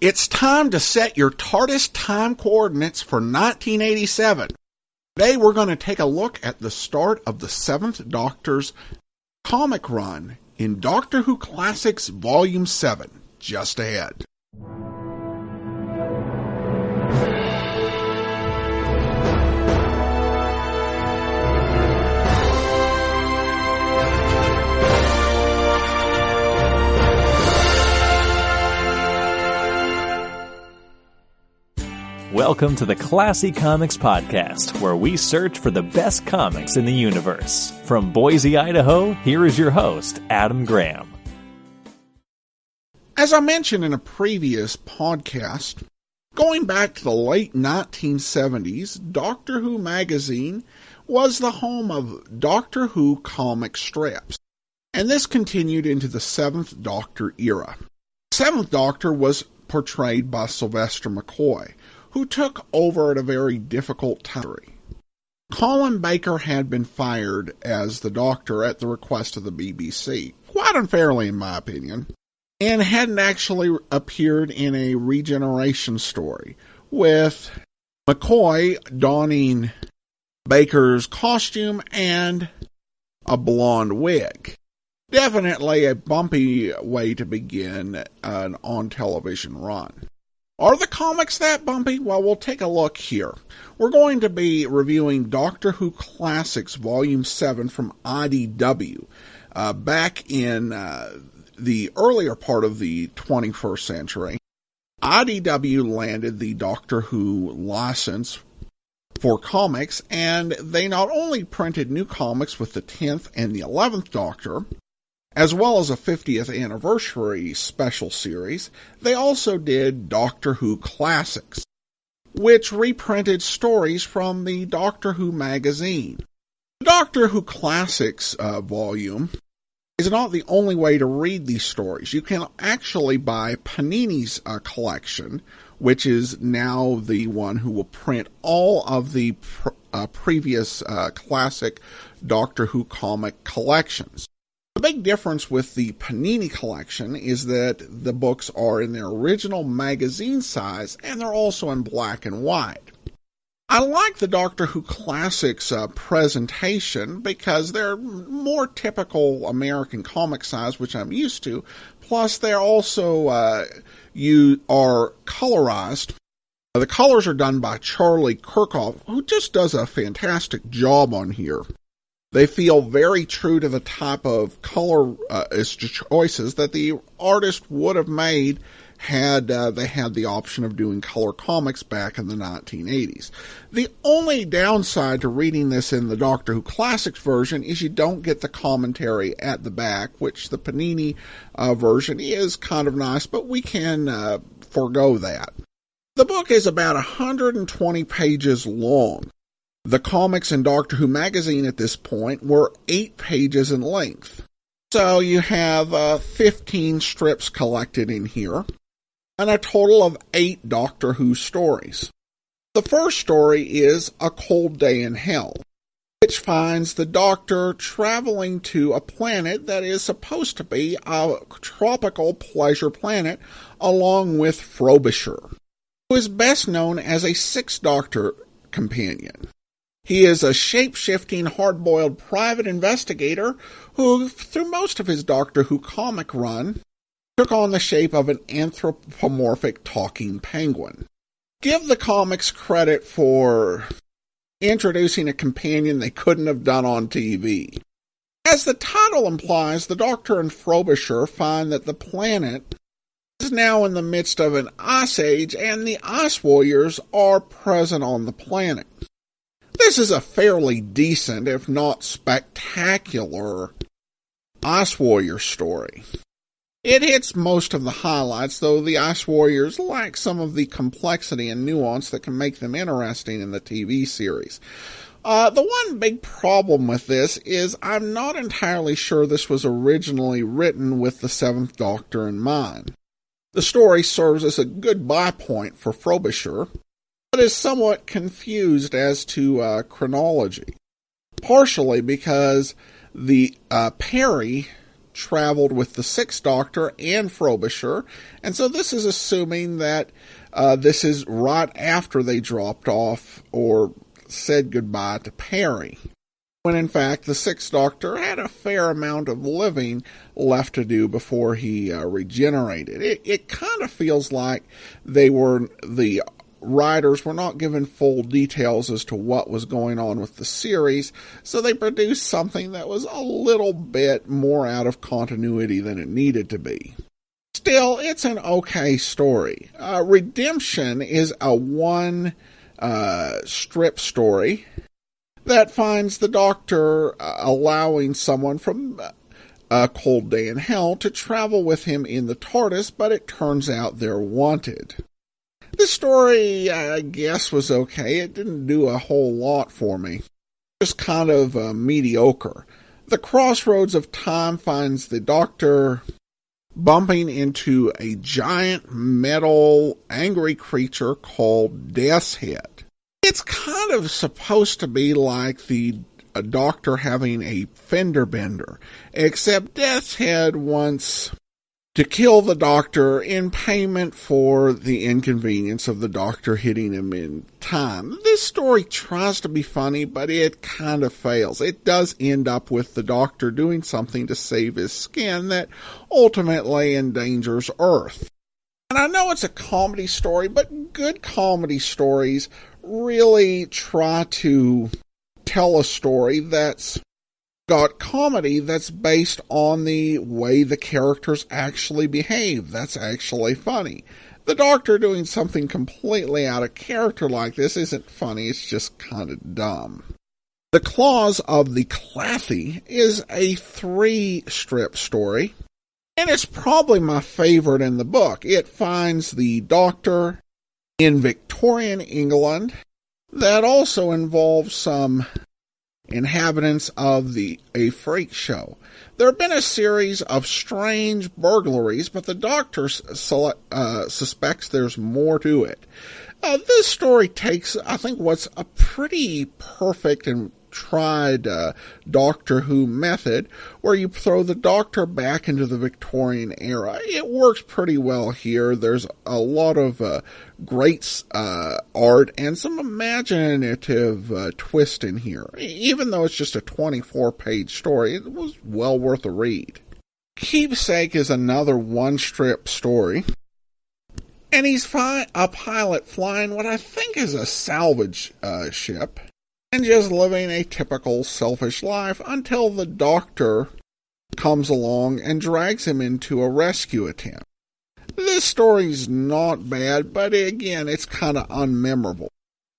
It's time to set your TARDIS time coordinates for 1987. Today we're going to take a look at the start of the 7th Doctor's comic run in Doctor Who Classics Volume 7, just ahead. Welcome to the Classy Comics Podcast, where we search for the best comics in the universe. From Boise, Idaho, here is your host, Adam Graham. As I mentioned in a previous podcast, going back to the late 1970s, Doctor Who magazine was the home of Doctor Who comic strips, and this continued into the 7th Doctor era. The 7th Doctor was portrayed by Sylvester McCoy, who took over at a very difficult time. Colin Baker had been fired as the Doctor at the request of the BBC, quite unfairly in my opinion, and hadn't actually appeared in a regeneration story, with McCoy donning Baker's costume and a blonde wig. Definitely a bumpy way to begin an on-television run. Are the comics that bumpy? Well, we'll take a look here. We're going to be reviewing Doctor Who Classics Volume 7 from IDW. Back in the earlier part of the 21st century, IDW landed the Doctor Who license for comics, and they not only printed new comics with the 10th and the 11th Doctor, as well as a 50th anniversary special series, they also did Doctor Who Classics, which reprinted stories from the Doctor Who magazine. The Doctor Who Classics volume is not the only way to read these stories. You can actually buy Panini's collection, which is now the one who will print all of the previous classic Doctor Who comic collections. The big difference with the Panini collection is that the books are in their original magazine size, and they're also in black and white. I like the Doctor Who Classics presentation because they're more typical American comic size, which I'm used to, plus they're also are colorized. The colors are done by Charlie Kirkhoff, who just does a fantastic job on here. They feel very true to the type of color choices that the artist would have made had they had the option of doing color comics back in the 1980s. The only downside to reading this in the Doctor Who Classics version is you don't get the commentary at the back, which the Panini version is kind of nice, but we can forego that. The book is about 120 pages long. The comics in Doctor Who magazine at this point were 8 pages in length. So you have 15 strips collected in here, and a total of 8 Doctor Who stories. The first story is A Cold Day in Hell, which finds the Doctor traveling to a planet that is supposed to be a tropical pleasure planet, along with Frobisher, who is best known as a 6th Doctor companion. He is a shape-shifting, hard-boiled private investigator who, through most of his Doctor Who comic run, took on the shape of an anthropomorphic talking penguin. Give the comics credit for introducing a companion they couldn't have done on TV. As the title implies, the Doctor and Frobisher find that the planet is now in the midst of an ice age, and the Ice Warriors are present on the planet. This is a fairly decent, if not spectacular, Ice Warrior story. It hits most of the highlights, though the Ice Warriors lack some of the complexity and nuance that can make them interesting in the TV series. The one big problem with this is I'm not entirely sure this was originally written with the 7th Doctor in mind. The story serves as a goodbye point for Frobisher, but is somewhat confused as to chronology, partially because the Perry traveled with the Sixth Doctor and Frobisher, and so this is assuming that this is right after they dropped off or said goodbye to Perry, when in fact the Sixth Doctor had a fair amount of living left to do before he regenerated. It kind of feels like the writers were not given full details as to what was going on with the series, so they produced something that was a little bit more out of continuity than it needed to be. Still, it's an okay story. Redemption is a one strip story that finds the Doctor allowing someone from a cold day in hell to travel with him in the TARDIS, but it turns out they're wanted. The story, I guess, was okay. It didn't do a whole lot for me. Just kind of mediocre. The Crossroads of Time finds the Doctor bumping into a giant metal angry creature called Death's Head. It's kind of supposed to be like the Doctor having a fender bender, except Death's Head wants to kill the Doctor in payment for the inconvenience of the Doctor hitting him in time. This story tries to be funny, but it kind of fails. It does end up with the Doctor doing something to save his skin that ultimately endangers Earth. And I know it's a comedy story, but good comedy stories really try to tell a story that's got comedy that's based on the way the characters actually behave. That's actually funny. The Doctor doing something completely out of character like this isn't funny, it's just kind of dumb. The Claws of the Clathy is a 3-strip story, and it's probably my favorite in the book. It finds the Doctor in Victorian England that also involves some inhabitants of a freak show. There have been a series of strange burglaries, but the Doctor suspects there's more to it. This story takes, I think, what's a pretty perfect and tried Doctor Who method, where you throw the Doctor back into the Victorian era. It works pretty well here. There's a lot of great art and some imaginative twist in here. Even though it's just a 24-page story, it was well worth a read. Keepsake is another one-strip story, and he's a pilot flying what I think is a salvage ship, and just living a typical selfish life until the Doctor comes along and drags him into a rescue attempt. This story's not bad, but again, it's kind of unmemorable.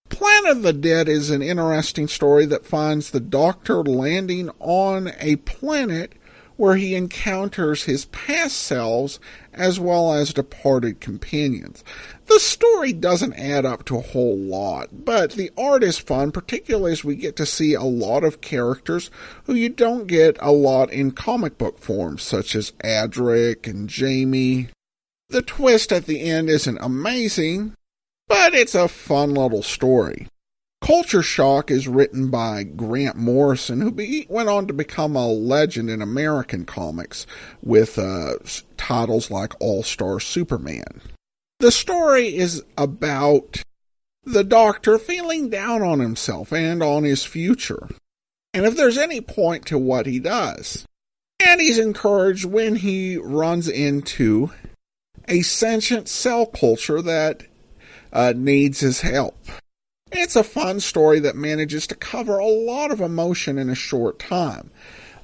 Planet of the Dead is an interesting story that finds the Doctor landing on a planet where he encounters his past selves as well as departed companions. The story doesn't add up to a whole lot, but the art is fun, particularly as we get to see a lot of characters who you don't get a lot in comic book form, such as Adric and Jamie. The twist at the end isn't amazing, but it's a fun little story. Culture Shock is written by Grant Morrison, who went on to become a legend in American comics with titles like All-Star Superman. The story is about the Doctor feeling down on himself and on his future, and if there's any point to what he does. And he's encouraged when he runs into a sentient cell culture that needs his help. It's a fun story that manages to cover a lot of emotion in a short time.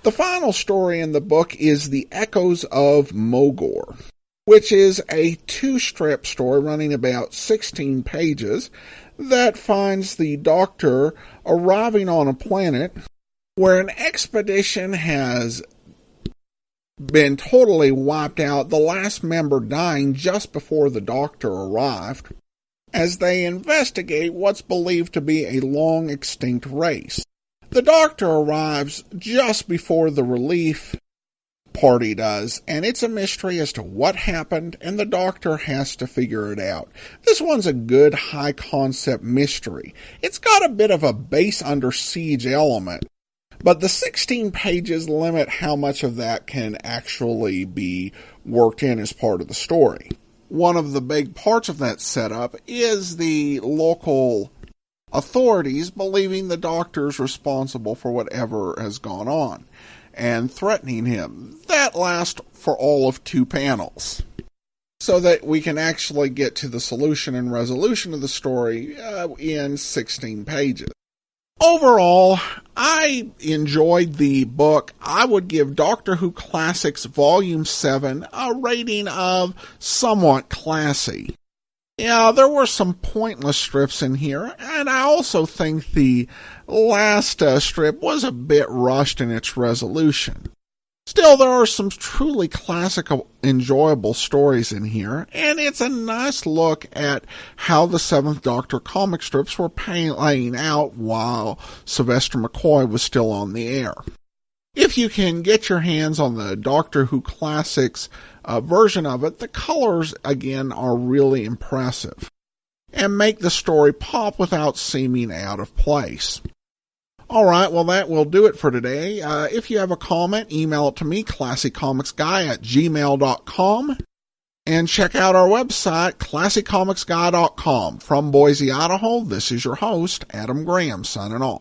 The final story in the book is The Echoes of Mogor, which is a 2-strip story running about 16 pages that finds the Doctor arriving on a planet where an expedition has been totally wiped out, the last member dying just before the Doctor arrived, as they investigate what's believed to be a long-extinct race. The Doctor arrives just before the relief party does, and it's a mystery as to what happened, and the Doctor has to figure it out. This one's a good high-concept mystery. It's got a bit of a base under siege element, But the 16 pages limit how much of that can actually be worked in as part of the story. One of the big parts of that setup is the local authorities believing the doctor's responsible for whatever has gone on and threatening him. That lasts for all of 2 panels, so that we can actually get to the solution and resolution of the story in 16 pages. Overall, I enjoyed the book. I would give Doctor Who Classics Volume 7 a rating of somewhat classy. Yeah, there were some pointless strips in here, and I also think the last strip was a bit rushed in its resolution. Still, there are some truly classic, enjoyable stories in here, and it's a nice look at how the 7th Doctor comic strips were playing out while Sylvester McCoy was still on the air. If you can get your hands on the Doctor Who Classics version of it, the colors, again, are really impressive and make the story pop without seeming out of place. Alright, well that will do it for today. If you have a comment, email it to me, classycomicsguy@gmail.com, and check out our website, classycomicsguy.com. From Boise, Idaho, this is your host, Adam Graham, signing off.